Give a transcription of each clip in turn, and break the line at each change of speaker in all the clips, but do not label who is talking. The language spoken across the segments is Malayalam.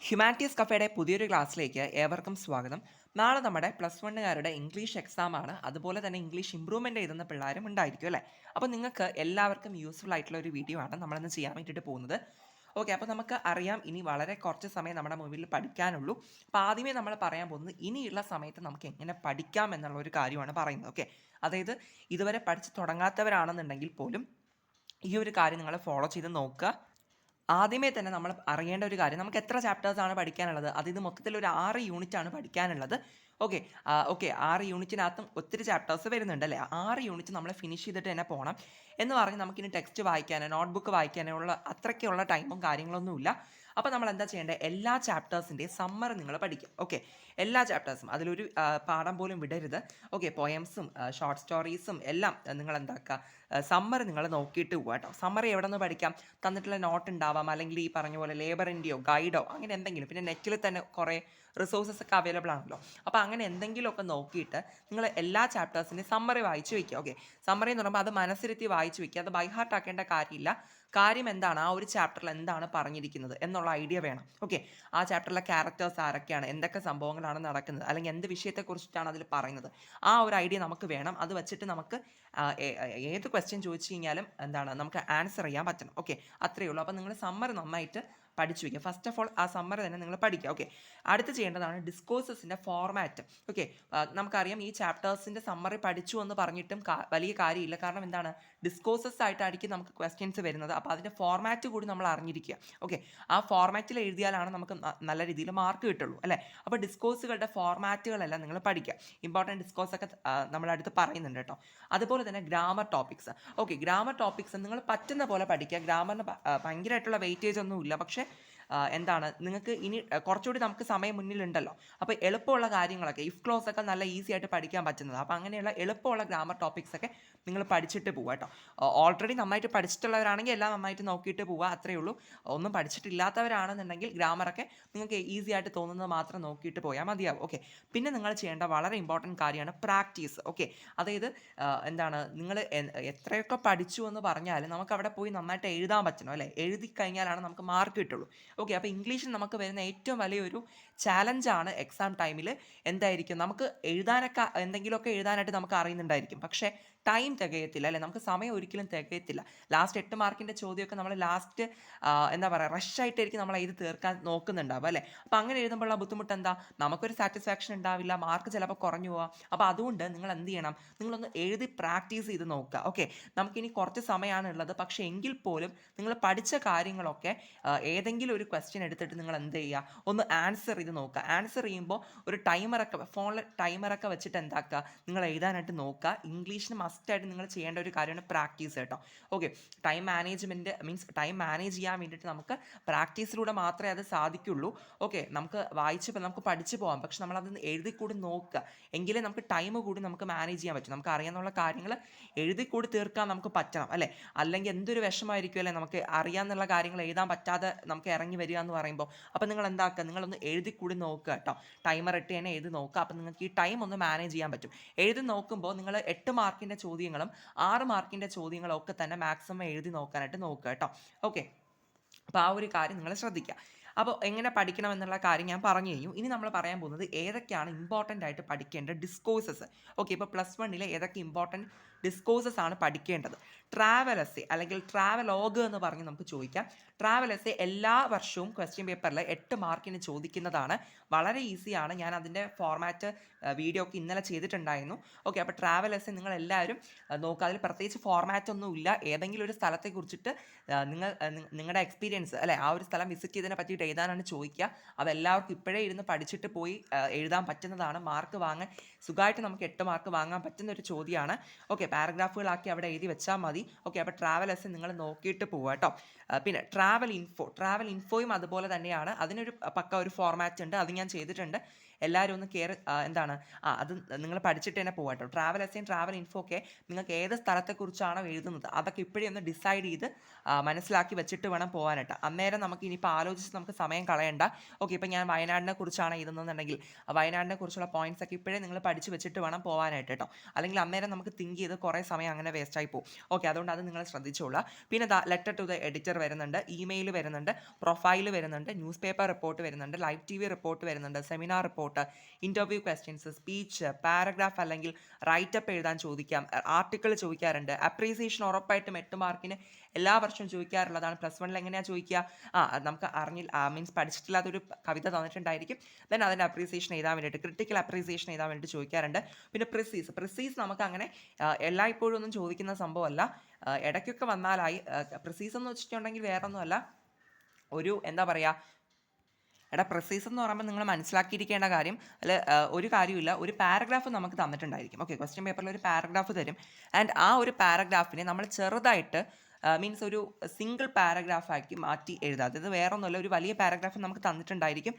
ഹ്യൂമാനിറ്റീസ് കഫേയുടെ പുതിയൊരു ക്ലാസ്സിലേക്ക് ഏവർക്കും സ്വാഗതം. നാളെ നമ്മുടെ പ്ലസ് വണ്ണുകാരുടെ ഇംഗ്ലീഷ് എക്സാമാണ്. അതുപോലെ തന്നെ ഇംഗ്ലീഷ് ഇമ്പ്രൂവ്മെൻ്റ് എഴുതുന്ന പിള്ളേരും ഉണ്ടായിരിക്കും അല്ലേ? അപ്പോൾ നിങ്ങൾക്ക് എല്ലാവർക്കും യൂസ്ഫുൾ ആയിട്ടുള്ള ഒരു വീഡിയോ ആണ് നമ്മളിന്ന് ചെയ്യാൻ വേണ്ടിയിട്ട് പോകുന്നത്. ഓക്കെ, അപ്പോൾ നമുക്ക് അറിയാം ഇനി വളരെ കുറച്ച് സമയം നമ്മുടെ മുമ്പിൽ പഠിക്കാനുള്ളൂ. അപ്പോൾ ആദ്യമേ നമ്മൾ പറയാൻ പോകുന്നത് ഇനിയുള്ള സമയത്ത് നമുക്ക് എങ്ങനെ പഠിക്കാം എന്നുള്ള ഒരു കാര്യമാണ് പറയുന്നത്. ഓക്കെ, അതായത് ഇതുവരെ പഠിച്ച് തുടങ്ങാത്തവരാണെന്നുണ്ടെങ്കിൽ പോലും ഈ ഒരു കാര്യം നിങ്ങൾ ഫോളോ ചെയ്ത് നോക്കുക. ആദ്യമേ തന്നെ നമ്മൾ അറിയേണ്ട ഒരു കാര്യം, നമുക്ക് എത്ര ചാപ്റ്റേഴ്സാണ് പഠിക്കാനുള്ളത്? ഇത് മൊത്തത്തിൽ ഒരു 6 യൂണിറ്റാണ് പഠിക്കാനുള്ളത്. ഓക്കെ, 6 യൂണിറ്റിനകത്തും ഒത്തിരി ചാപ്റ്റേഴ്സ് വരുന്നുണ്ട് അല്ലേ? 6 യൂണിറ്റ് നമ്മൾ ഫിനിഷ് ചെയ്തിട്ട് തന്നെ പോകണം എന്ന് പറഞ്ഞ് നമുക്കിനി ടെക്സ്റ്റ് വായിക്കാനോ നോട്ട്ബുക്ക് വായിക്കാനോ ഉള്ള അത്രയ്ക്കുള്ള ടൈമും കാര്യങ്ങളൊന്നുമില്ല. അപ്പോൾ നമ്മൾ എന്താ ചെയ്യേണ്ടത്? എല്ലാ ചാപ്റ്റേഴ്സിൻ്റെയും സമ്മറി നിങ്ങൾ പഠിക്കുക. ഓക്കെ, എല്ലാ ചാപ്റ്റേഴ്സും അതിലൊരു പാഠം പോലും വിടരുത്. ഓക്കെ, പോയംസും ഷോർട്ട് സ്റ്റോറീസും എല്ലാം നിങ്ങൾ എന്താക്കുക, സമ്മറി നിങ്ങൾ നോക്കിയിട്ട് പോവുക കേട്ടോ. സമ്മറി എവിടെ നിന്ന് പഠിക്കാം? തന്നിട്ടുള്ള നോട്ട് ഉണ്ടാവാം, അല്ലെങ്കിൽ ഈ പറഞ്ഞ പോലെ ലേബറിൻ്റെയോ ഗൈഡോ അങ്ങനെ എന്തെങ്കിലും. പിന്നെ നെറ്റിൽ തന്നെ കുറേ റിസോഴ്സസ് ഒക്കെ അവൈലബിൾ ആണല്ലോ. അപ്പോൾ അങ്ങനെ എന്തെങ്കിലുമൊക്കെ നോക്കിയിട്ട് നിങ്ങൾ എല്ലാ ചാപ്റ്റേഴ്സിൻ്റെയും സമ്മറി വായിച്ച് വയ്ക്കുക. ഓക്കെ, സമ്മറി എന്ന് പറയുമ്പോൾ അത് മനസ്സിരുത്തി വായിച്ച് വയ്ക്കുക. അത് ബൈ ഹാർട്ട് ആക്കേണ്ട കാര്യമില്ല. കാര്യം എന്താണ്, ആ ഒരു ചാപ്റ്ററിൽ എന്താണ് പറഞ്ഞിരിക്കുന്നത് എന്നുള്ള ഐഡിയ വേണം. ഓക്കെ, ആ ചാപ്റ്ററിലെ ക്യാരക്ടേഴ്സ് ആരൊക്കെയാണ്, എന്തൊക്കെ സംഭവങ്ങളാണ് നടക്കുന്നത്, അല്ലെങ്കിൽ എന്ത് വിഷയത്തെക്കുറിച്ചിട്ടാണ് അതിൽ പറയുന്നത്, ആ ഒരു ഐഡിയ നമുക്ക് വേണം. അത് വെച്ചിട്ട് നമുക്ക് ഏത് ക്വസ്റ്റ്യൻ ചോദിച്ചു കഴിഞ്ഞാലും എന്താണ് നമുക്ക് ആൻസർ ചെയ്യാൻ പറ്റണം. ഓക്കെ, അത്രയേ ഉള്ളൂ. അപ്പോൾ നിങ്ങൾ സമ്മറി നന്നായിട്ട് പഠിച്ചു വയ്ക്കുക. ഫസ്റ്റ് ഓഫ് ഓൾ ആ സമ്മറി തന്നെ നിങ്ങൾ പഠിക്കുക. ഓക്കെ, അടുത്ത് ചെയ്യേണ്ടതാണ് ഡിസ്കോഴ്സസിൻ്റെ ഫോർമാറ്റ്. ഓക്കെ, നമുക്കറിയാം ഈ ചാപ്റ്റേഴ്സിൻ്റെ സമ്മറി പഠിച്ചു എന്ന് പറഞ്ഞിട്ടും വലിയ കാര്യമില്ല. കാരണം എന്താണ്, ഡിസ്കോഴ്സസ് ആയിട്ടായിരിക്കും നമുക്ക് ക്വസ്റ്റ്യൻസ് വരുന്നത്. അപ്പോൾ അതിൻ്റെ ഫോർമാറ്റ് കൂടി നമ്മൾ അറിഞ്ഞിരിക്കുക. ഓക്കെ, ആ ഫോർമാറ്റിൽ എഴുതിയാലാണ് നമുക്ക് നല്ല രീതിയിൽ മാർക്ക് കിട്ടുള്ളൂ അല്ലേ? അപ്പോൾ ഡിസ്കോഴ്സുകളുടെ ഫോർമാറ്റുകളെല്ലാം നിങ്ങൾ പഠിക്കുക. ഇമ്പോർട്ടൻറ്റ് ഡിസ്കോഴ്സൊക്കെ നമ്മുടെ അടുത്ത് പറയുന്നുണ്ട് കേട്ടോ. അതുപോലെ തന്നെ grammar topics. Okay, grammar topics നിങ്ങൾ പറ്റുന്ന പോലെ പഠിക്കുക. ഗ്രാമറിന് ഭയങ്കരമായിട്ടുള്ള വെയിറ്റേജ് ഒന്നുമില്ല. പക്ഷേ എന്താണ്, നിങ്ങൾക്ക് ഇനി കുറച്ചുകൂടി നമുക്ക് സമയം മുന്നിലുണ്ടല്ലോ. അപ്പോൾ എളുപ്പമുള്ള കാര്യങ്ങളൊക്കെ ഇഫ് ക്ലോസ് ഒക്കെ നല്ല ഈസി ആയിട്ട് പഠിക്കാൻ പറ്റുന്നത്. അപ്പോൾ അങ്ങനെയുള്ള എളുപ്പമുള്ള ഗ്രാമർ ടോപ്പിക്സ് ഒക്കെ നിങ്ങൾ പഠിച്ചിട്ട് പോവുക കേട്ടോ. ഓൾറെഡി നന്നായിട്ട് പഠിച്ചിട്ടുള്ളവരാണെങ്കിൽ എല്ലാം നന്നായിട്ട് നോക്കിയിട്ട് പോവുക, അത്രയേ ഉള്ളൂ. ഒന്നും പഠിച്ചിട്ടില്ലാത്തവരാണെന്നുണ്ടെങ്കിൽ ഗ്രാമറൊക്കെ നിങ്ങൾക്ക് ഈസി ആയിട്ട് തോന്നുന്നത് മാത്രം നോക്കിയിട്ട് പോയാൽ മതിയാവും. ഓക്കെ, പിന്നെ നിങ്ങൾ ചെയ്യേണ്ട വളരെ ഇമ്പോർട്ടൻറ്റ് കാര്യമാണ് പ്രാക്ടീസ്. ഓക്കെ, അതായത് എന്താണ്, നിങ്ങൾ എത്രയൊക്കെ പഠിച്ചു എന്ന് പറഞ്ഞാൽ നമുക്ക് അവിടെ പോയി നന്നായിട്ട് എഴുതാൻ പറ്റണം അല്ലേ? എഴുതി കഴിഞ്ഞാലാണ് നമുക്ക് മാർക്ക് കിട്ടുള്ളൂ. ഓക്കെ, അപ്പോൾ ഇംഗ്ലീഷിൽ നമുക്ക് വരുന്ന ഏറ്റവും വലിയൊരു ചാലഞ്ചാണ് എക്സാം ടൈമിൽ എന്തായിരിക്കും, നമുക്ക് എഴുതാനൊക്കെ എന്തെങ്കിലുമൊക്കെ എഴുതാനായിട്ട് നമുക്ക് അറിയുന്നുണ്ടായിരിക്കും, പക്ഷേ ടൈം തികയത്തില്ല അല്ലേ? നമുക്ക് സമയം ഒരിക്കലും തികയത്തില്ല. ലാസ്റ്റ് 8 മാർക്കിൻ്റെ ചോദ്യമൊക്കെ നമ്മൾ ലാസ്റ്റ് എന്താ പറയുക, റഷായിട്ടായിരിക്കും നമ്മൾ ഇത് തീർക്കാൻ നോക്കുന്നുണ്ടാവുക അല്ലേ? അപ്പോൾ അങ്ങനെ എഴുതുമ്പോഴുള്ള ബുദ്ധിമുട്ട് എന്താ, നമുക്കൊരു സാറ്റിസ്ഫാക്ഷൻ ഉണ്ടാവില്ല, മാർക്ക് ചിലപ്പോൾ കുറഞ്ഞു പോവാം. അപ്പോൾ അതുകൊണ്ട് നിങ്ങൾ എന്ത് ചെയ്യണം, നിങ്ങളൊന്ന് എഴുതി പ്രാക്ടീസ് ചെയ്ത് നോക്കുക. ഓക്കെ, നമുക്കിനി കുറച്ച് സമയമാണ് ഉള്ളത്, പക്ഷേ എങ്കിൽ പോലും നിങ്ങൾ പഠിച്ച കാര്യങ്ങളൊക്കെ ഏതെങ്കിലും ഒരു ക്വസ്റ്റ്യൻ എടുത്തിട്ട് നിങ്ങൾ എന്ത് ചെയ്യുക, ഒന്ന് ആൻസർ ചെയ്ത് നോക്കുക. ആൻസർ ചെയ്യുമ്പോൾ ഒരു ടൈമറൊക്കെ ഫോണിൽ ടൈമറൊക്കെ വെച്ചിട്ട് എന്താക്കുക, നിങ്ങൾ എഴുതാനായിട്ട് നോക്കുക. ഇംഗ്ലീഷിന് മസ്റ്റായിട്ട് നിങ്ങൾ ചെയ്യേണ്ട ഒരു കാര്യമാണ് പ്രാക്ടീസ് കേട്ടോ. Okay, time management means time manage ചെയ്യാൻ വേണ്ടിയിട്ട് നമുക്ക് പ്രാക്ടീസിലൂടെ മാത്രമേ അത് സാധിക്കുള്ളൂ. ഓക്കെ, നമുക്ക് നമുക്ക് പഠിച്ചു പോകാം, പക്ഷെ നമ്മളത് എഴുതി കൂടി നോക്കുക, എങ്കിലേ നമുക്ക് ടൈം കൂടി നമുക്ക് മാനേജ് ചെയ്യാൻ പറ്റും. നമുക്ക് അറിയാവുന്ന കാര്യങ്ങൾ എഴുതി കൂടി തീർക്കാൻ നമുക്ക് പറ്റണം അല്ലേ? അല്ലെങ്കിൽ എന്തൊരു വിഷമമായിരിക്കും അല്ലേ, നമുക്ക് അറിയാമെന്നുള്ള കാര്യങ്ങൾ എഴുതാൻ പറ്റാതെ നമുക്ക് ഇറങ്ങി വരിക എന്ന് പറയുമ്പോൾ. അപ്പോൾ നിങ്ങൾ എന്താക്കുക, നിങ്ങളൊന്ന് എഴുതി കൂടി നോക്കുക കേട്ടോ. ടൈമർ ഇട്ട് തന്നെ എഴുതി നോക്കുക. അപ്പോൾ നിങ്ങൾക്ക് ഈ ടൈം ഒന്ന് മാനേജ് ചെയ്യാൻ പറ്റും. എഴുതി നോക്കുമ്പോൾ നിങ്ങൾ 8 മാർക്കിൻ്റെ ചോദ്യങ്ങളും 6 മാർക്കിൻ്റെ ചോദ്യങ്ങളും ഒക്കെ തന്നെ മാക്സിമം എഴുതി നോക്കാനായിട്ട് നോക്കുക കേട്ടോ. ഓക്കെ, അപ്പോൾ ആ ഒരു കാര്യം നിങ്ങൾ ശ്രദ്ധിക്കുക. അപ്പോൾ എങ്ങനെ പഠിക്കണം എന്നുള്ള കാര്യം ഞാൻ പറഞ്ഞു കഴിഞ്ഞു. ഇനി നമ്മൾ പറയാൻ പോകുന്നത് ഏതൊക്കെയാണ് ഇമ്പോർട്ടൻ്റ് ആയിട്ട് പഠിക്കേണ്ട ഡിസ്കോഴ്സസ്. ഓക്കെ, ഇപ്പോൾ പ്ലസ് വണ്ണിൽ ഏതൊക്കെ ഇമ്പോർട്ടൻറ്റ് ഡിസ്കോഴ്സസ് ആണ് പഠിക്കേണ്ടത്? ട്രാവൽ എസ്സേ അല്ലെങ്കിൽ ട്രാവലോഗ് എന്ന് പറഞ്ഞ് നമുക്ക് ചോദിക്കാം. ട്രാവൽ എസ്സേ എല്ലാ വർഷവും ക്വസ്റ്റ്യൻ പേപ്പറിൽ 8 മാർക്കിന് ചോദിക്കുന്നതാണ്. വളരെ ഈസിയാണ്. ഞാൻ അതിൻ്റെ ഫോർമാറ്റ് വീഡിയോ ഒക്കെ ഇന്നലെ ചെയ്തിട്ടുണ്ടായിരുന്നു. ഓക്കെ, അപ്പോൾ ട്രാവൽ എസ്സേ നിങ്ങൾ എല്ലാവരും നോക്കുക. അതിൽ പ്രത്യേകിച്ച് ഫോർമാറ്റ് ഒന്നും ഇല്ല. ഏതെങ്കിലും ഒരു സ്ഥലത്തെ കുറിച്ചിട്ട് നിങ്ങളുടെ എക്സ്പീരിയൻസ് അല്ലെ, ആ ഒരു സ്ഥലം വിസിറ്റ് ചെയ്തതിനെ പറ്റിയിട്ട് എഴുതാനാണ് ചോദിക്കുക. അതെല്ലാവർക്കും ഇപ്പോഴേ ഇരുന്ന് പഠിച്ചിട്ട് പോയി എഴുതാൻ പറ്റുന്നതാണ്. മാർക്ക് വാങ്ങാൻ സുഖമായിട്ട് നമുക്ക് 8 മാർക്ക് വാങ്ങാൻ പറ്റുന്ന ഒരു ചോദ്യമാണ്. ഓക്കെ, പാരഗ്രാഫുകളാക്കി അവിടെ എഴുതി വെച്ചാൽ മതി. ഓക്കെ, അപ്പോൾ ട്രാവൽ എസ്സേ നിങ്ങൾ നോക്കിയിട്ട് പോവുക കേട്ടോ. പിന്നെ ട്രാവൽ ഇൻഫോയും അതുപോലെ തന്നെയാണ്. അതിനൊരു പക്ക ഒരു ഫോർമാറ്റ് ഉണ്ട്, അത് ഞാൻ ചെയ്തിട്ടുണ്ട്. എല്ലാവരും ഒന്ന് കെയർ എന്താണ് അത് നിങ്ങൾ പഠിച്ചിട്ട് തന്നെ പോകാം കേട്ടോ. ട്രാവൽ എസ്സേയും ട്രാവൽ ഇൻഫോ ഒക്കെ നിങ്ങൾക്ക് ഏത് സ്ഥലത്തെക്കുറിച്ചാണോ എഴുതുന്നത് അതൊക്കെ ഇപ്പോഴേ ഒന്ന് ഡിസൈഡ് ചെയ്ത് മനസ്സിലാക്കി വെച്ചിട്ട് വേണം പോകാനായിട്ട്. അന്നേരം നമുക്ക് ഇനിയിപ്പോൾ ആലോചിച്ച് നമുക്ക് സമയം കളയണ്ട. ഓക്കെ, ഇപ്പോൾ ഞാൻ വയനാടിനെ കുറിച്ചാണ് എഴുതുന്നതെന്നുണ്ടെങ്കിൽ വയനാടിനെ കുറിച്ചുള്ള പോയിന്റ്സ് ഒക്കെ ഇപ്പോഴേ നിങ്ങൾ പഠിച്ച് വെച്ചിട്ട് വേണം പോകാനായിട്ട് കേട്ടോ. അല്ലെങ്കിൽ അന്നേരം നമുക്ക് തിങ്ക് ചെയ്ത് കുറേ സമയം അങ്ങനെ വേസ്റ്റായി പോകും. ഓക്കെ, അതുകൊണ്ട് അത് നിങ്ങൾ ശ്രദ്ധിച്ചോളൂ. പിന്നെ ലെറ്റർ ടു ദ എഡിറ്റർ വരുന്നുണ്ട്, ഇമെയിൽ വരുന്നുണ്ട്, പ്രൊഫൈൽ വരുന്നുണ്ട്, ന്യൂസ് പേപ്പർ റിപ്പോർട്ട് വരുന്നുണ്ട്, ലൈവ് TV റിപ്പോർട്ട് വരുന്നുണ്ട്, seminar report, interview questions, speech, paragraph അല്ലെങ്കിൽ റൈറ്റപ്പ് എഴുതാൻ ചോദിക്കാം, ആർട്ടിക്കിൾ ചോദിക്കാറുണ്ട്. അപ്രീസിയേഷൻ ഉറപ്പായിട്ടും 8 മാർക്കിന് എല്ലാ വർഷവും ചോദിക്കാറുള്ളതാണ്. +1 എങ്ങനെയാണ് ചോദിക്കുക? നമുക്ക് മീൻസ് പഠിച്ചിട്ടില്ലാത്തൊരു കവിത തന്നിട്ടുണ്ടായിരിക്കും, ദെൻ അതിൻ്റെ അപ്രീസിയേഷൻ എഴുതാൻ വേണ്ടിയിട്ട്, ക്രിട്ടിക്കൽ അപ്രീസിയേഷൻ എഴുതാൻ വേണ്ടിയിട്ട് ചോദിക്കാറുണ്ട്. പിന്നെ പ്രിസീസ് നമുക്ക് അങ്ങനെ എല്ലായ്പ്പോഴും ഒന്നും ചോദിക്കുന്ന സംഭവമല്ല, ഇടയ്ക്കൊക്കെ വന്നാലായി. പ്രിസീസ് എന്ന് വെച്ചിട്ടുണ്ടെങ്കിൽ വേറെ ഒന്നുമല്ല, ഒരു എന്താ പറയുക, പ്രിസൈസ് എന്ന് പറയുമ്പോൾ നിങ്ങൾ മനസ്സിലാക്കിയിരിക്കേണ്ട കാര്യം അല്ല, ഒരു കാര്യമില്ല, ഒരു പാരഗ്രാഫ് നമുക്ക് തന്നിട്ടുണ്ടായിരിക്കും. ഓക്കെ, ക്വസ്റ്റ്യൻ പേപ്പറിൽ ഒരു പാരഗ്രാഫ് തരും. ആൻഡ് ആ ഒരു പാരഗ്രാഫിനെ നമ്മൾ ചെറുതായിട്ട് മീൻസ് ഒരു സിംഗിൾ പാരഗ്രാഫാക്കി മാറ്റി എഴുതുക. അതായത് വേറെ ഒന്നുമല്ല, ഒരു വലിയ പാരഗ്രാഫ് നമുക്ക് തന്നിട്ടുണ്ടായിരിക്കും,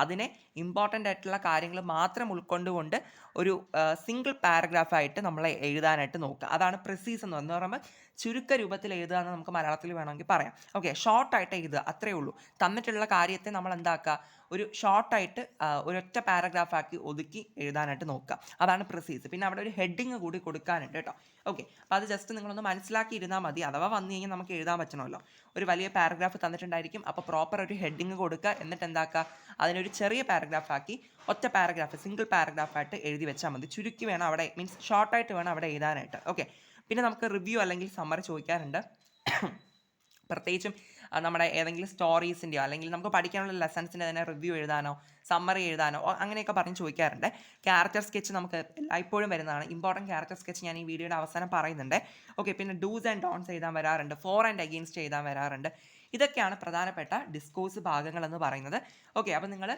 അതിനെ ഇമ്പോർട്ടൻ്റ് ആയിട്ടുള്ള കാര്യങ്ങൾ മാത്രം ഉൾക്കൊണ്ടുകൊണ്ട് ഒരു സിംഗിൾ പാരഗ്രാഫായിട്ട് നമ്മൾ എഴുതാനായിട്ട് നോക്കുക. അതാണ് പ്രിസീസ് എന്ന് പറയുമ്പോൾ ചുരുക്ക രൂപത്തിൽ എഴുതുക എന്ന് നമുക്ക് മലയാളത്തിൽ വേണമെങ്കിൽ പറയാം. ഓക്കെ, ഷോർട്ടായിട്ട് എഴുതുക, അത്രയേ ഉള്ളൂ. തന്നിട്ടുള്ള കാര്യത്തെ നമ്മൾ എന്താക്കുക, ഒരു ഷോർട്ടായിട്ട് ഒരൊറ്റ പാരഗ്രാഫാക്കി ഒതുക്കി എഴുതാനായിട്ട് നോക്കുക. അതാണ് പ്രിസീസ്. പിന്നെ അവിടെ ഒരു ഹെഡിങ് കൂടി കൊടുക്കാനുണ്ട് കേട്ടോ. ഓക്കെ, അപ്പോൾ അത് ജസ്റ്റ് നിങ്ങളൊന്ന് മനസ്സിലാക്കി ഇരുന്നാൽ മതി. അഥവാ വന്നു കഴിഞ്ഞാൽ നമുക്ക് എഴുതാൻ പറ്റണമല്ലോ. ഒരു വലിയ പാരഗ്രാഫ് തന്നിട്ടുണ്ടായിരിക്കും, അപ്പോൾ പ്രോപ്പർ ഒരു ഹെഡിങ് കൊടുക്കുക. എന്നിട്ട് എന്താക്കുക, അതിനൊരു ചെറിയ പാരഗ്രാഫാക്കി ഒറ്റ പാരഗ്രാഫ് സിംഗിൾ പാരഗ്രാഫായിട്ട് എഴുതി വെച്ചാൽ മതി. ചുരുക്കി വേണം അവിടെ, മീൻസ് ഷോർട്ടായിട്ട് വേണം അവിടെ എഴുതാനായിട്ട്. ഓക്കെ, പിന്നെ നമുക്ക് റിവ്യൂ അല്ലെങ്കിൽ സമ്മറി ചോദിക്കാറുണ്ട്. പ്രത്യേകിച്ചും നമ്മുടെ ഏതെങ്കിലും സ്റ്റോറീസിൻ്റെയോ അല്ലെങ്കിൽ നമുക്ക് പഠിക്കാനുള്ള ലെസൺസിൻ്റെ തന്നെ റിവ്യൂ എഴുതാനോ സമ്മറി എഴുതാനോ അങ്ങനെയൊക്കെ പറഞ്ഞ് ചോദിക്കാറുണ്ട്. ക്യാരക്ടർ സ്കെച്ച് നമുക്ക് എല്ലായ്പ്പോഴും വരുന്നതാണ്. ഇമ്പോർട്ടൻറ്റ് ക്യാരക്ടർ സ്കെച്ച് ഞാൻ ഈ വീഡിയോയുടെ അവസാനം പറയുന്നുണ്ട്. ഓക്കെ, പിന്നെ ഡൂസ് ആൻഡ് ഡോൺസ് എഴുതാൻ വരാറുണ്ട്, ഫോർ ആൻഡ് അഗെയിൻസ്റ്റ് എഴുതാൻ വരാറുണ്ട്. ഇതൊക്കെയാണ് പ്രധാനപ്പെട്ട ഡിസ്കോഴ്സ് ഭാഗങ്ങൾ എന്ന് പറയുന്നത്. ഓക്കെ, അപ്പോൾ നിങ്ങൾ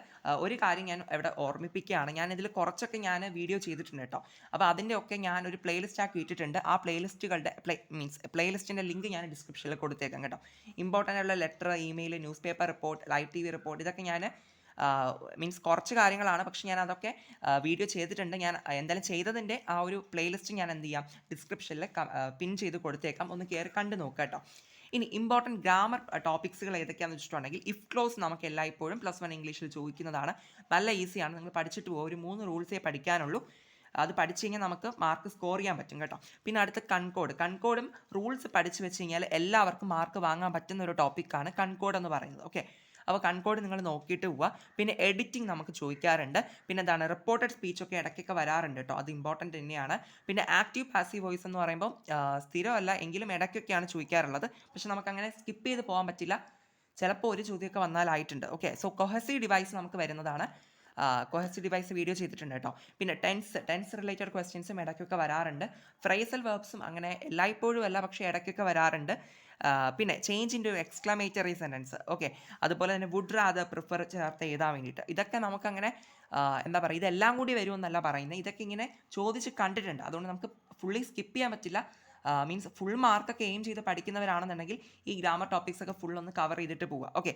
ഒരു കാര്യം ഞാൻ ഇവിടെ ഓർമ്മിപ്പിക്കുകയാണ്, ഞാൻ ഇതിൽ കുറച്ചൊക്കെ ഞാൻ വീഡിയോ ചെയ്തിട്ടുണ്ട് കേട്ടോ. അപ്പോൾ അതിൻ്റെ ഒക്കെ ഞാനൊരു പ്ലേലിസ്റ്റ് ആക്കി ഇട്ടിട്ടുണ്ട്. ആ പ്ലേലിസ്റ്റുകളുടെ പ്ലേലിസ്റ്റിൻ്റെ ലിങ്ക് ഞാൻ ഡിസ്ക്രിപ്ഷനിൽ കൊടുത്തേക്കാം കേട്ടോ. ഇമ്പോർട്ടൻ്റ് ആയിട്ടുള്ള letter, email, news paper report, live TV report, ഇതൊക്കെ ഞാൻ മീൻസ് കുറച്ച് കാര്യങ്ങളാണ്, പക്ഷെ ഞാൻ അതൊക്കെ വീഡിയോ ചെയ്തിട്ടുണ്ട്. ഞാൻ എന്തായാലും ചെയ്തതിൻ്റെ ആ ഒരു പ്ലേലിസ്റ്റ് ഞാൻ എന്ത് ചെയ്യാം, ഡിസ്ക്രിപ്ഷനിൽ പിൻ ചെയ്ത് കൊടുത്തേക്കാം, ഒന്ന് കയറി കണ്ടു നോക്കാം കേട്ടോ. ഇനി ഇമ്പോർട്ടൻറ്റ് ഗ്രാമർ ടോപ്പിക്സുകൾ ഏതൊക്കെയാണെന്ന് വെച്ചിട്ടുണ്ടെങ്കിൽ ഇഫ് ക്ലോസ് നമുക്ക് എല്ലായ്പ്പോഴും +1 ഇംഗ്ലീഷിൽ ചോദിക്കുന്നതാണ്. നല്ല ഈസിയാണ്, നിങ്ങൾ പഠിച്ചിട്ട് പോകും. ഒരു 3 റൂൾസേ പഠിക്കാനുള്ളൂ. അത് പഠിച്ചു കഴിഞ്ഞാൽ നമുക്ക് മാർക്ക് സ്കോർ ചെയ്യാൻ പറ്റും കേട്ടോ. പിന്നെ അടുത്ത കൺകോഡും റൂൾസ് പഠിച്ചു വെച്ച് കഴിഞ്ഞാൽ എല്ലാവർക്കും മാർക്ക് വാങ്ങാൻ പറ്റുന്ന ഒരു ടോപ്പിക്കാണ് കൺകോഡ് എന്ന് പറയുന്നത്. ഓക്കെ, അപ്പോൾ കൺകോഡ് നിങ്ങൾ നോക്കിയിട്ട് പോവുക. പിന്നെ എഡിറ്റിംഗ് നമുക്ക് ചോദിക്കാറുണ്ട്. പിന്നെ എന്താണ് റിപ്പോർട്ടഡ് സ്പീച്ചൊക്കെ ഇടയ്ക്കൊക്കെ വരാറുണ്ട് കേട്ടോ, അത് ഇമ്പോർട്ടൻറ്റ് തന്നെയാണ്. പിന്നെ ആക്റ്റീവ് പാസീവ് വോയിസ് എന്ന് പറയുമ്പോൾ സ്ഥിരമല്ല എങ്കിലും ഇടയ്ക്കൊക്കെയാണ് ചോദിക്കാറുള്ളത്. പക്ഷെ നമുക്കങ്ങനെ സ്കിപ്പ് ചെയ്ത് പോകാൻ പറ്റില്ല, ചിലപ്പോൾ ഒരു ചോദ്യമൊക്കെ വന്നാലായിട്ടുണ്ട്. ഓക്കെ, സോ കൊഹസീവ് ഡിവൈസ് നമുക്ക് വരുന്നതാണ്. കൊഹസീവ് ഡിവൈസ് വീഡിയോ ചെയ്തിട്ടുണ്ട് കേട്ടോ. പിന്നെ ടെൻസ് റിലേറ്റഡ് ക്വസ്റ്റ്യൻസും ഇടയ്ക്കൊക്കെ വരാറുണ്ട്. ഫ്രേസൽ വെർബ്സും അങ്ങനെ എല്ലായ്പ്പോഴും അല്ല, പക്ഷേ ഇടയ്ക്കൊക്കെ വരാറുണ്ട്. പിന്നെ change in to exclamatory sentence, okay, അതുപോലെ തന്നെ വുഡ് റാദർ പ്രിഫർ ചേർത്ത് എഴുതാൻ വേണ്ടിയിട്ട്. ഇതൊക്കെ നമുക്കങ്ങനെ എന്താ പറയുക, ഇതെല്ലാം കൂടി വരുമെന്നല്ല പറയുന്നത്, ഇതൊക്കെ ഇങ്ങനെ ചോദിച്ച് കണ്ടിട്ടുണ്ട്. അതുകൊണ്ട് നമുക്ക് ഫുള്ളി സ്കിപ്പ് ചെയ്യാൻ പറ്റില്ല. മീൻസ് ഫുൾ മാർക്കൊക്കെ എയിം ചെയ്ത് പഠിക്കുന്നവരാണെന്നുണ്ടെങ്കിൽ ഈ ഗ്രാമർ ടോപ്പിക്സ് ഒക്കെ ഫുൾ ഒന്ന് കവർ ചെയ്തിട്ട് പോവുക. ഓക്കെ,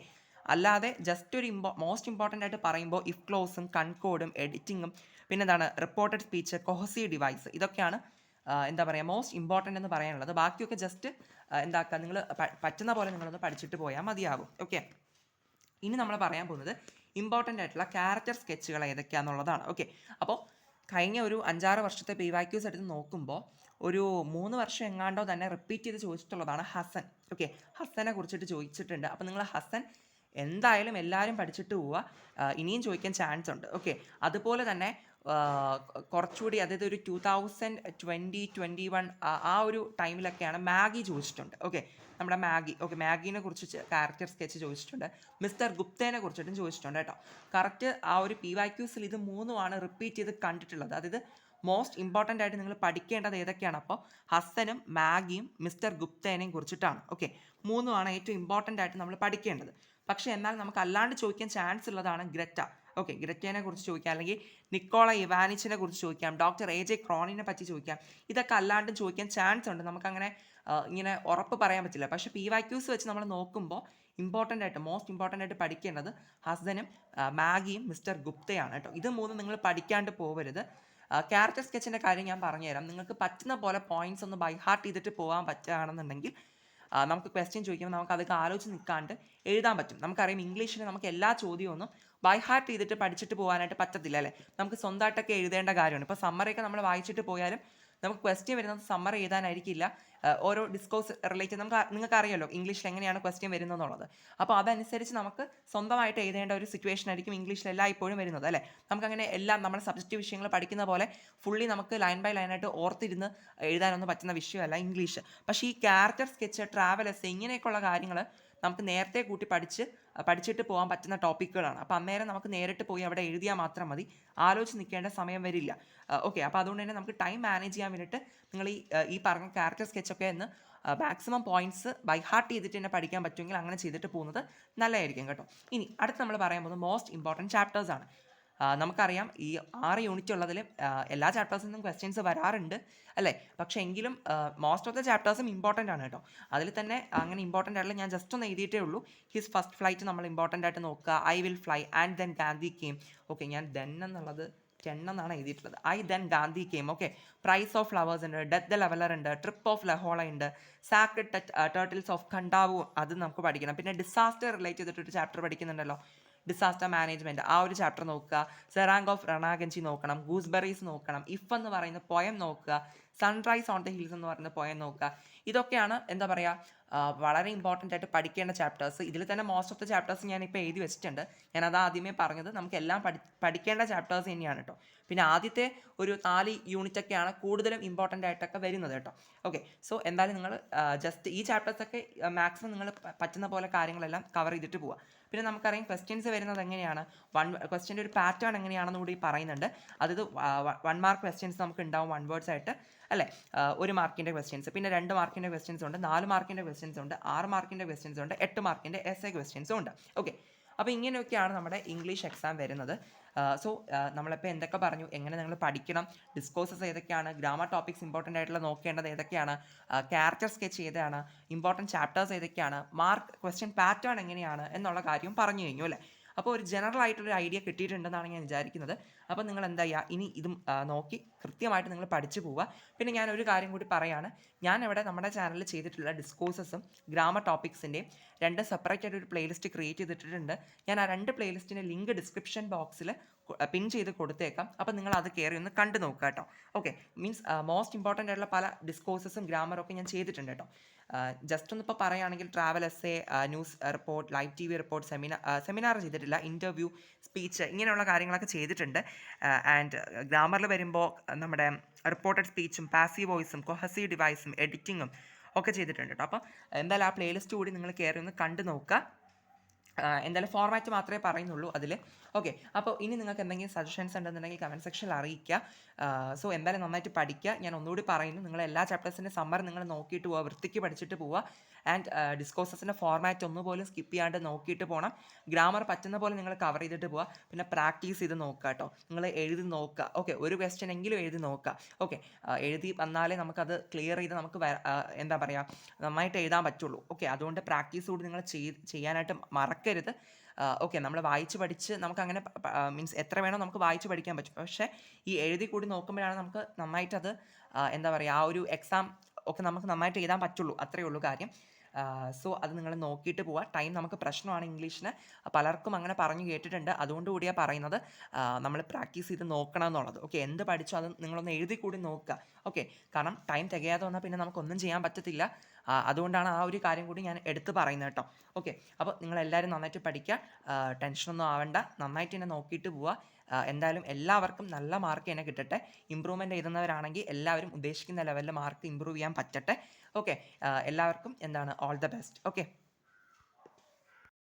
അല്ലാതെ ജസ്റ്റ് ഒരു മോസ്റ്റ് ഇമ്പോർട്ടൻ്റ് ആയിട്ട് പറയുമ്പോൾ ഇഫ് ക്ലോസും കൺകോഡും എഡിറ്റിങ്ങും പിന്നെ എന്താണ് റിപ്പോർട്ടഡ് സ്പീച്ച്, കൊഹസീവ് ഡിവൈസ്, ഇതൊക്കെയാണ് എന്താ പറയുക മോസ്റ്റ് ഇമ്പോർട്ടൻ്റ് എന്ന് പറയാനുള്ളത്. ബാക്കിയൊക്കെ ജസ്റ്റ് എന്താക്കുക, നിങ്ങൾ പറ്റുന്ന പോലെ നിങ്ങളൊന്ന് പഠിച്ചിട്ട് പോയാൽ മതിയാകും. ഓക്കെ, ഇനി നമ്മൾ പറയാൻ പോകുന്നത് ഇമ്പോർട്ടൻ്റ് ആയിട്ടുള്ള ക്യാരക്ടർ സ്കെച്ചുകൾ ഏതൊക്കെയാണെന്നുള്ളതാണ്. ഓക്കെ, അപ്പോൾ കഴിഞ്ഞ ഒരു 5-6 വർഷത്തെ PYQs എടുത്ത് നോക്കുമ്പോൾ ഒരു 3 വർഷം എങ്ങാണ്ടോ തന്നെ റിപ്പീറ്റ് ചെയ്ത് ചോദിച്ചിട്ടുള്ളതാണ് ഹസൻ. ഓക്കെ, ഹസനെ കുറിച്ചിട്ട് ചോദിച്ചിട്ടുണ്ട്. അപ്പോൾ നിങ്ങൾ ഹസൻ എന്തായാലും എല്ലാവരും പഠിച്ചിട്ട് പോവുക, ഇനിയും ചോദിക്കാൻ ചാൻസ് ഉണ്ട്. ഓക്കെ, അതുപോലെ തന്നെ കുറച്ചുകൂടി അതായത് ഒരു 2020-21 ആ ഒരു ടൈമിലൊക്കെയാണ് മാഗി ചോദിച്ചിട്ടുണ്ട്. ഓക്കെ, നമ്മുടെ മാഗീനെ കുറിച്ച് ക്യാരക്ടർ സ്കെച്ച് ചോദിച്ചിട്ടുണ്ട്. മിസ്റ്റർ ഗുപ്തേനെ കുറിച്ചിട്ടും ചോദിച്ചിട്ടുണ്ട് കേട്ടോ. കറക്റ്റ് ആ ഒരു PYQസിൽ ഇത് 3ഉമാണ് റിപ്പീറ്റ് ചെയ്ത് കണ്ടിട്ടുള്ളത്. അതായത് മോസ്റ്റ് ഇമ്പോർട്ടൻ്റ് ആയിട്ട് നിങ്ങൾ പഠിക്കേണ്ടത് ഏതൊക്കെയാണ്, അപ്പോൾ ഹസനും മാഗിയും മിസ്റ്റർ ഗുപ്തേനെയും കുറിച്ചിട്ടാണ്. ഓക്കെ, 3ഉമാണ് ഏറ്റവും ഇമ്പോർട്ടൻ്റ് ആയിട്ട് നമ്മൾ പഠിക്കേണ്ടത്. പക്ഷേ എന്നാൽ നമുക്ക് അല്ലാണ്ട് ചോദിക്കാൻ ചാൻസ് ഉള്ളതാണ് ഗ്രറ്റ. ഓക്കെ, ഗ്രറ്റേനെ കുറിച്ച് ചോദിക്കാം, അല്ലെങ്കിൽ നിക്കോള ഇവാനിച്ചിനെ കുറിച്ച് ചോദിക്കാം, ഡോക്ടർ AJ ക്രോണിനെ പറ്റി ചോദിക്കാം. ഇതൊക്കെ അല്ലാണ്ടും ചോദിക്കാൻ ചാൻസ് ഉണ്ട്. നമുക്കങ്ങനെ ഇങ്ങനെ ഉറപ്പ് പറയാൻ പറ്റില്ല. പക്ഷേ PYQs വെച്ച് നമ്മൾ നോക്കുമ്പോൾ ഇമ്പോർട്ടൻ്റ് ആയിട്ട് മോസ്റ്റ് ഇമ്പോർട്ടൻ്റ് ആയിട്ട് പഠിക്കേണ്ടത് ഹസനും മാഗിയും മിസ്റ്റർ ഗുപ്തയാണ് കേട്ടോ. ഇത് മൂന്നും നിങ്ങൾ പഠിക്കാണ്ട് പോകരുത്. ക്യാരക്ടർ സ്കെച്ചിൻ്റെ കാര്യം ഞാൻ പറഞ്ഞുതരാം. നിങ്ങൾക്ക് പറ്റുന്ന പോലെ പോയിന്റ്സ് ഒന്ന് ബൈ ഹാർട്ട് ചെയ്തിട്ട് പോകാൻ പറ്റുകയാണെന്നുണ്ടെങ്കിൽ നമുക്ക് ക്വസ്റ്റ്യൻ ചോദിക്കുമ്പോൾ നമുക്ക് അതൊക്കെ ആലോചിച്ച് നിൽക്കാണ്ട് എഴുതാൻ പറ്റും. നമുക്കറിയാം ഇംഗ്ലീഷിൽ നമുക്ക് എല്ലാ ചോദ്യവും ഒന്നും ബൈ ഹാർട്ട് ചെയ്തിട്ട് പഠിച്ചിട്ട് പോകാനായിട്ട് പറ്റത്തില്ല അല്ലേ. നമുക്ക് സ്വന്തമായിട്ടൊക്കെ എഴുതേണ്ട കാര്യമാണ്. ഇപ്പോൾ സമ്മറിയൊക്കെ നമ്മൾ വായിച്ചിട്ട് പോയാലും നമുക്ക് ക്വസ്റ്റ്യൻ വരുന്നത് സമ്മർ എഴുതാനായിരിക്കില്ല. ഓരോ ഡിസ്കോഴ്സ് റിലേറ്റഡ് നിങ്ങൾക്ക് അറിയാമല്ലോ ഇംഗ്ലീഷിൽ എങ്ങനെയാണ് ക്വസ്റ്റ്യൻ വരുന്നതെന്നുള്ളത്. അപ്പോൾ അതനുസരിച്ച് നമുക്ക് സ്വന്തമായിട്ട് എഴുതേണ്ട ഒരു സിറ്റുവേഷൻ ആയിരിക്കും ഇംഗ്ലീഷിൽ എല്ലായ്പ്പോഴും വരുന്നത് അല്ലേ. നമുക്കങ്ങനെ എല്ലാം നമ്മുടെ സബ്ജക്റ്റ് വിഷയങ്ങൾ പഠിക്കുന്ന പോലെ ഫുള്ളി നമുക്ക് ലൈൻ ബൈ ലൈനായിട്ട് ഓർത്തിരുന്ന് എഴുതാനൊന്നും പറ്റുന്ന വിഷയമല്ല ഇംഗ്ലീഷ്. പക്ഷേ ഈ ക്യാരക്ടർ സ്കെച്ച്, ട്രാവൽ എസ്സേ ഇങ്ങനെയൊക്കെയുള്ള കാര്യങ്ങൾ നമുക്ക് നേരത്തെ കൂട്ടി പഠിച്ചിട്ട് പോകാൻ പറ്റുന്ന ടോപ്പിക്കുകളാണ്. അപ്പോൾ അന്നേരം നമുക്ക് നേരിട്ട് പോയി അവിടെ എഴുതിയാൽ മാത്രം മതി, ആലോചിച്ച് നിൽക്കേണ്ട സമയം വരില്ല. ഓക്കെ, അപ്പോൾ അതുകൊണ്ട് തന്നെ നമുക്ക് ടൈം മാനേജ് ചെയ്യാൻ വേണ്ടിയിട്ട് നിങ്ങൾ ഈ പറഞ്ഞ ക്യാരക്ടർ സ്കെച്ചൊക്കെ ഒന്ന് മാക്സിമം പോയിന്റ്സ് ബൈ ഹാർട്ട് ചെയ്തിട്ട് തന്നെ പഠിക്കാൻ പറ്റുമെങ്കിൽ അങ്ങനെ ചെയ്തിട്ട് പോകുന്നത് നല്ലതായിരിക്കും കേട്ടോ. ഇനി അടുത്ത് നമ്മൾ പറയാൻ പോകുന്നത് മോസ്റ്റ് ഇമ്പോർട്ടൻറ്റ് ചാപ്റ്റേഴ്സാണ്. നമുക്കറിയാം ഈ 6 യൂണിറ്റ് ഉള്ളതിൽ എല്ലാ ചാപ്റ്റേഴ്സിൽ നിന്നും ക്വസ്റ്റ്യൻസ് വരാറുണ്ട് അല്ലേ. പക്ഷേ എങ്കിലും മോസ്റ്റ് ഓഫ് ദ ചാപ്റ്റേഴ്സും ഇമ്പോർട്ടൻ്റ് ആണ് കേട്ടോ. അതിൽ തന്നെ അങ്ങനെ ഇമ്പോർട്ടൻ്റ് ആയിട്ടുള്ള ഞാൻ ജസ്റ്റ് ഒന്ന് എഴുതിയിട്ടേ ഉള്ളൂ. ഹിസ് ഫസ്റ്റ് ഫ്ലൈറ്റ് നമ്മൾ ഇമ്പോർട്ടൻ്റ് ആയിട്ട് നോക്കുക. I will fly and then Gandhi came. Okay, ഞാൻ ദെൻ എന്നുള്ളത് 10 എന്നാണ് എഴുതിയിട്ടുള്ളത്. I then Gandhi came. Okay, price of flowers ഉണ്ട്, ഡെത്ത് ദ ലെവലർ ഉണ്ട്, ട്രിപ്പ് ഓഫ് ലഹോള ഉണ്ട്, സാക്രഡ് ടേർട്ടിൽസ് ഓഫ് ഖണ്ടാവു അത് നമുക്ക് പഠിക്കണം. പിന്നെ ഡിസാസ്റ്റർ റിലേറ്റ് ചെയ്തിട്ടൊരു ചാപ്റ്റർ പഠിക്കുന്നുണ്ടല്ലോ, ഡിസാസ്റ്റർ മാനേജ്മെൻറ്റ്, ആ ഒരു ചാപ്റ്റർ നോക്കുക. സെറാങ് ഓഫ് രണാഗഞ്ചി നോക്കണം, ഗൂസ്ബെറീസ് നോക്കണം, ഇഫ് എന്ന് പറയുന്ന പോയം നോക്കുക, സൺറൈസ് ഓൺ ദ ഹിൽസ് എന്ന് പറയുന്ന പോയം നോക്കുക. ഇതൊക്കെയാണ് എന്താ പറയുക വളരെ ഇമ്പോർട്ടൻ്റ് ആയിട്ട് പഠിക്കേണ്ട ചാപ്റ്റേഴ്സ്. ഇതിൽ തന്നെ മോസ്റ്റ് ഓഫ് ദ ചാപ്റ്റേഴ്സ് ഞാനിപ്പോൾ എഴുതി വെച്ചിട്ടുണ്ട്. ഞാനത് ആദ്യമേ പറഞ്ഞത് നമുക്ക് എല്ലാം പഠിക്കേണ്ട ചാപ്റ്റേഴ്സ് തന്നെയാണ് കേട്ടോ. പിന്നെ ആദ്യത്തെ ഒരു 4 യൂണിറ്റൊക്കെയാണ് കൂടുതലും ഇമ്പോർട്ടൻ്റ് ആയിട്ടൊക്കെ വരുന്നത് കേട്ടോ. ഓക്കെ, സോ എന്തായാലും നിങ്ങൾ ജസ്റ്റ് ഈ ചാപ്റ്റേഴ്സൊക്കെ മാക്സിമം നിങ്ങൾ പറ്റുന്ന പോലെ കാര്യങ്ങളെല്ലാം കവർ ചെയ്തിട്ട് പോവുക. പിന്നെ നമുക്കറിയാം ക്വസ്റ്റ്യൻസ് വരുന്നത് എങ്ങനെയാണ്, ക്വസ്റ്റ്യൻ്റെ ഒരു പാറ്റേൺ എങ്ങനെയാണെന്ന് കൂടി പറയുന്നുണ്ട്. അതായത് 1 മാർക്ക് ക്വസ്റ്റ്യൻസ് നമുക്ക് ഉണ്ടാവും 1 വേർഡ്സ് ആയിട്ട് അല്ലേ. 1 മാർക്കിൻ്റെ ക്വസ്റ്റ്യൻസ്, പിന്നെ 2 മാർക്കിൻ്റെ ക്വസ്റ്റ്യൻസ് ഉണ്ട്, 4 മാർക്കിൻ്റെ ക്വസ്റ്റ്യൻസ് ഉണ്ട്, 6 മാർക്കിൻ്റെ ക്വസ്റ്റ്യൻസ് ഉണ്ട്, 8 മാർക്കിൻ്റെ എസ്സേ ക്വസ്റ്റ്യൻസും ഉണ്ട്. ഓക്കെ, അപ്പോൾ ഇങ്ങനെയൊക്കെയാണ് നമ്മുടെ ഇംഗ്ലീഷ് എക്സാം വരുന്നത്. സോ നമ്മളിപ്പോൾ എന്തൊക്കെ പറഞ്ഞു, എങ്ങനെ നിങ്ങൾ പഠിക്കണം, ഡിസ്കോഴ്സസ് ഏതൊക്കെയാണ്, ഗ്രാമർ ടോപ്പിക്സ് ഇമ്പോർട്ടൻ്റ് ആയിട്ടുള്ള നോക്കേണ്ടത് ഏതൊക്കെയാണ്, ക്യാരക്ടർ സ്കെച്ച് ഏതാണ്, ഇമ്പോർട്ടൻറ്റ് ചാപ്റ്റേഴ്സ് ഏതൊക്കെയാണ്, മാർക്ക് ക്വസ്റ്റ്യൻ പാറ്റേൺ എങ്ങനെയാണ് എന്നുള്ള കാര്യം പറഞ്ഞു കഴിഞ്ഞു അല്ലേ. അപ്പോൾ ഒരു ജനറൽ ആയിട്ടൊരു ഐഡിയ കിട്ടിയിട്ടുണ്ടെന്നാണ് ഞാൻ വിചാരിക്കുന്നത്. അപ്പോൾ നിങ്ങൾ എന്താ ചെയ്യുക, ഇനി ഇതും നോക്കി കൃത്യമായിട്ട് നിങ്ങൾ പഠിച്ചു പോവുക. പിന്നെ ഞാനൊരു കാര്യം കൂടി പറയാണ്, ഞാൻ ഇവിടെ നമ്മുടെ ചാനലിൽ ചെയ്തിട്ടുള്ള ഡിസ്കോഴ്സസും ഗ്രാമർ ടോപ്പിക്സിൻ്റെയും 2 സെപ്പറേറ്റ് ആയിട്ട് ഒരു പ്ലേലിസ്റ്റ് ക്രിയേറ്റ് ചെയ്തിട്ടുണ്ട്. ഞാൻ ആ 2 പ്ലേലിസ്റ്റിൻ്റെ ലിങ്ക് ഡിസ്ക്രിപ്ഷൻ ബോക്സിൽ പിൻ ചെയ്ത് കൊടുത്തേക്കാം. അപ്പോൾ നിങ്ങൾ അത് കയറി ഒന്ന് കണ്ടു നോക്കുക കേട്ടോ. ഓക്കെ, മീൻസ് മോസ്റ്റ് ഇമ്പോർട്ടൻ്റ് ആയിട്ടുള്ള പല ഡിസ്കോഴ്സസും ഗ്രാമറും ഒക്കെ ഞാൻ ചെയ്തിട്ടുണ്ട് കേട്ടോ. ജസ്റ്റ് ഒന്നിപ്പോൾ പറയുകയാണെങ്കിൽ travel essay, news report, live TV report, seminar ചെയ്തിട്ടില്ല, ഇൻ്റർവ്യൂ, സ്പീച്ച് ഇങ്ങനെയുള്ള കാര്യങ്ങളൊക്കെ ചെയ്തിട്ടുണ്ട്. ആൻഡ് ഗ്രാമറിൽ വരുമ്പോൾ നമ്മുടെ റിപ്പോർട്ടഡ് സ്പീച്ചും പാസീവ് വോയിസും കൊഹസീവ് ഡിവൈസും എഡിറ്റിങ്ങും ഒക്കെ ചെയ്തിട്ടുണ്ട് കേട്ടോ. അപ്പോൾ എന്തായാലും ആ പ്ലേലിസ്റ്റ് കൂടി നിങ്ങൾ കയറി ഒന്ന് കണ്ടു നോക്കുക. എന്തായാലും ഫോർമാറ്റ് മാത്രമേ പറയുന്നുള്ളൂ അതിൽ. ഓക്കെ, അപ്പോൾ ഇനി നിങ്ങൾക്ക് എന്തെങ്കിലും സജഷൻസ് ഉണ്ടെന്നുണ്ടെങ്കിൽ കമൻറ്റ് സെക്ഷനിൽ അറിയിക്കുക. സോ എന്തായാലും നന്നായിട്ട് പഠിക്കുക. ഞാൻ ഒന്നുകൂടി പറയുന്നു, നിങ്ങൾ എല്ലാ ചാപ്റ്റേഴ്സിൻ്റെ സമ്മർ നിങ്ങൾ നോക്കിയിട്ട് പോവുക, വൃത്തിക്ക് പഠിച്ചിട്ട് പോവുക. ആൻഡ് ഡിസ്കോഴ്സസിൻ്റെ ഫോർമാറ്റ് ഒന്നുപോലും സ്കിപ്പ് ചെയ്യാണ്ട് നോക്കിയിട്ട് പോകണം. ഗ്രാമർ പറ്റുന്ന പോലെ നിങ്ങൾ കവർ ചെയ്തിട്ട് പോവുക. പിന്നെ പ്രാക്ടീസ് ചെയ്ത് നോക്കുക കേട്ടോ. നിങ്ങൾ എഴുതി നോക്കുക. ഓക്കെ, ഒരു ക്വസ്റ്റ്യൻ എങ്കിലും എഴുതി നോക്കുക. ഓക്കെ, എഴുതി വന്നാലേ നമുക്കത് ക്ലിയർ ചെയ്ത് നമുക്ക് എന്താ പറയുക നന്നായിട്ട് എഴുതാൻ പറ്റുള്ളൂ. ഓക്കെ, അതുകൊണ്ട് പ്രാക്ടീസ് കൂടി നിങ്ങൾ ചെയ്യാനായിട്ട് മറക്കരുത്. ഓക്കെ, നമ്മൾ വായിച്ച് പഠിച്ച് നമുക്കങ്ങനെ മീൻസ് എത്ര വേണോ നമുക്ക് വായിച്ച് പഠിക്കാൻ പറ്റും. പക്ഷേ ഈ എഴുതി കൂടി നോക്കുമ്പോഴാണ് നമുക്ക് നന്നായിട്ടത് എന്താ പറയുക ആ ഒരു എക്സാം ഒക്കെ നമുക്ക് നന്നായിട്ട് എഴുതാൻ പറ്റുള്ളൂ. അത്രയേ ഉള്ളൂ കാര്യം. സോ അത് നിങ്ങൾ നോക്കിയിട്ട് പോവുക. ടൈം നമുക്ക് പ്രശ്നമാണ് ഇംഗ്ലീഷിന്, പലർക്കും അങ്ങനെ പറഞ്ഞു കേട്ടിട്ടുണ്ട്. അതുകൊണ്ട് കൂടിയാണ് പറയുന്നത് നമ്മൾ പ്രാക്ടീസ് ചെയ്ത് നോക്കണം എന്നുള്ളത്. ഓക്കെ, എന്ത് പഠിച്ചോ അത് നിങ്ങളൊന്ന് എഴുതി കൂടി നോക്കുക. ഓക്കെ, കാരണം ടൈം തികയാതെ വന്നാൽ പിന്നെ നമുക്കൊന്നും ചെയ്യാൻ പറ്റത്തില്ല. അതുകൊണ്ടാണ് ആ ഒരു കാര്യം കൂടി ഞാൻ എടുത്ത് പറയുന്നത് കേട്ടോ. ഓക്കെ, അപ്പോൾ നിങ്ങളെല്ലാവരും നന്നായിട്ട് പഠിക്കുക, ടെൻഷനൊന്നും ആവണ്ട, നന്നായിട്ട് തന്നെ നോക്കിയിട്ട് പോവുക. എന്തായാലും എല്ലാവർക്കും നല്ല മാർക്ക് തന്നെ കിട്ടട്ടെ. ഇമ്പ്രൂവ്മെൻ്റ് എഴുതുന്നവരാണെങ്കിൽ എല്ലാവരും ഉദ്ദേശിക്കുന്ന ലെവലിൽ മാർക്ക് ഇമ്പ്രൂവ് ചെയ്യാൻ പറ്റട്ടെ. ഓക്കെ, എല്ലാവർക്കും എന്താണ് ഓൾ ദ ബെസ്റ്റ്. ഓക്കെ.